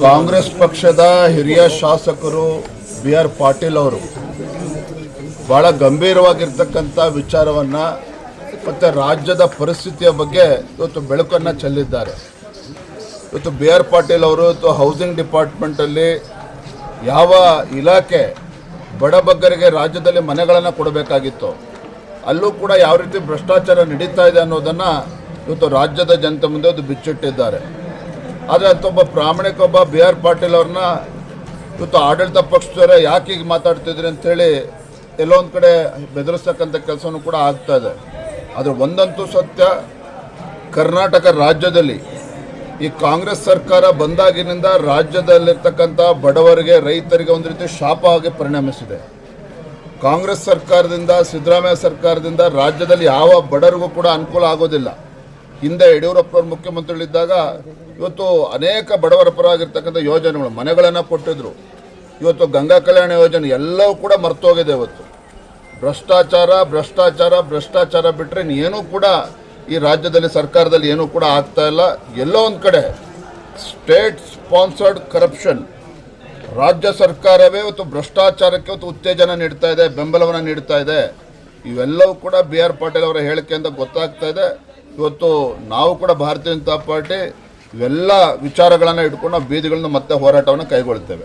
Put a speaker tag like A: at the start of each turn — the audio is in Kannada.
A: ಕಾಂಗ್ರೆಸ್ ಪಕ್ಷದ ಹಿರಿಯ ಶಾಸಕರು ಬಿ ಆರ್ ಪಾಟೀಲ್ ಅವರು ಬಹಳ ಗಂಭೀರವಾಗಿರ್ತಕ್ಕಂಥ ವಿಚಾರವನ್ನು ಮತ್ತು ರಾಜ್ಯದ ಪರಿಸ್ಥಿತಿಯ ಬಗ್ಗೆ ಇವತ್ತು ಬೆಳಕನ್ನು ಚೆಲ್ಲಿದ್ದಾರೆ. ಇವತ್ತು ಬಿ ಆರ್ ಪಾಟೀಲ್ ಅವರು ಇವತ್ತು ಹೌಸಿಂಗ್ ಡಿಪಾರ್ಟ್ಮೆಂಟಲ್ಲಿ ಯಾವ ಇಲಾಖೆ ಬಡಬಗ್ಗರಿಗೆ ರಾಜ್ಯದಲ್ಲಿ ಮನೆಗಳನ್ನು ಕೊಡಬೇಕಾಗಿತ್ತು ಅಲ್ಲೂ ಕೂಡ ಯಾವ ರೀತಿ ಭ್ರಷ್ಟಾಚಾರ ನಡೀತಾ ಇದೆ ಅನ್ನೋದನ್ನು ಇವತ್ತು ರಾಜ್ಯದ ಜನತೆ ಮುಂದೆ ಅದು ಬಿಚ್ಚಿಟ್ಟಿದ್ದಾರೆ. ಆದರೆ ಒಬ್ಬ ಪ್ರಾಮಾಣಿಕ ಬಿ ಆರ್ ಪಾಟೀಲ್ ಅವ್ರನ್ನ ಇವತ್ತು ಆಡಳಿತ ಪಕ್ಷದವರೇ ಯಾಕೆ ಈಗ ಮಾತಾಡ್ತಿದ್ರಿ ಅಂಥೇಳಿ ಎಲ್ಲೊಂದು ಕಡೆ ಬೆದರಿಸ್ತಕ್ಕಂಥ ಕೆಲಸವೂ ಕೂಡ ಆಗ್ತಾ ಇದೆ. ಆದರೆ ಒಂದಂತೂ ಸತ್ಯ, ಕರ್ನಾಟಕ ರಾಜ್ಯದಲ್ಲಿ ಈ ಕಾಂಗ್ರೆಸ್ ಸರ್ಕಾರ ಬಂದಾಗಿನಿಂದ ರಾಜ್ಯದಲ್ಲಿರ್ತಕ್ಕಂಥ ಬಡವರಿಗೆ, ರೈತರಿಗೆ ಒಂದು ರೀತಿ ಶಾಪ ಆಗಿ ಪರಿಣಮಿಸಿದೆ. ಕಾಂಗ್ರೆಸ್ ಸರ್ಕಾರದಿಂದ, ಸಿದ್ದರಾಮಯ್ಯ ಸರ್ಕಾರದಿಂದ ರಾಜ್ಯದಲ್ಲಿ ಯಾವ ಬಡವರಿಗೂ ಕೂಡ ಅನುಕೂಲ ಆಗೋದಿಲ್ಲ. ಹಿಂದೆ ಯಡಿಯೂರಪ್ಪನವರು ಮುಖ್ಯಮಂತ್ರಿಗಳಿದ್ದಾಗ ಇವತ್ತು ಅನೇಕ ಬಡವರ ಪರವಾಗಿರ್ತಕ್ಕಂಥ ಯೋಜನೆಗಳು, ಮನೆಗಳನ್ನು ಕೊಟ್ಟಿದ್ರು. ಇವತ್ತು ಗಂಗಾ ಕಲ್ಯಾಣ ಯೋಜನೆ ಎಲ್ಲವೂ ಕೂಡ ಮರ್ತೋಗಿದೆ. ಇವತ್ತು ಭ್ರಷ್ಟಾಚಾರ ಭ್ರಷ್ಟಾಚಾರ ಭ್ರಷ್ಟಾಚಾರ ಬಿಟ್ಟರೆ ಏನೂ ಕೂಡ ಈ ರಾಜ್ಯದಲ್ಲಿ ಸರ್ಕಾರದಲ್ಲಿ ಏನೂ ಕೂಡ ಆಗ್ತಾ ಇಲ್ಲ. ಎಲ್ಲೋ ಒಂದು ಕಡೆ ಸ್ಟೇಟ್ ಸ್ಪಾನ್ಸರ್ಡ್ ಕರಪ್ಷನ್, ರಾಜ್ಯ ಸರ್ಕಾರವೇ ಇವತ್ತು ಭ್ರಷ್ಟಾಚಾರಕ್ಕೆ ಇವತ್ತು ಉತ್ತೇಜನ ನೀಡ್ತಾ ಇದೆ, ಬೆಂಬಲವನ್ನು ನೀಡ್ತಾ ಇದೆ. ಇವೆಲ್ಲವೂ ಕೂಡ ಬಿ ಆರ್ ಪಾಟೀಲ್ ಅವರ ಹೇಳಿಕೆಯಿಂದ ಗೊತ್ತಾಗ್ತಾ ಇದೆ. ಇವತ್ತು ನಾವು ಕೂಡ ಭಾರತೀಯ ಜನತಾ ಪಾರ್ಟಿ ಇವೆಲ್ಲ ವಿಚಾರಗಳನ್ನು ಇಟ್ಕೊಂಡು ನಾವು ಬೀದಿಗಳನ್ನು ಮತ್ತೆ ಹೋರಾಟವನ್ನು ಕೈಗೊಳ್ತೇವೆ.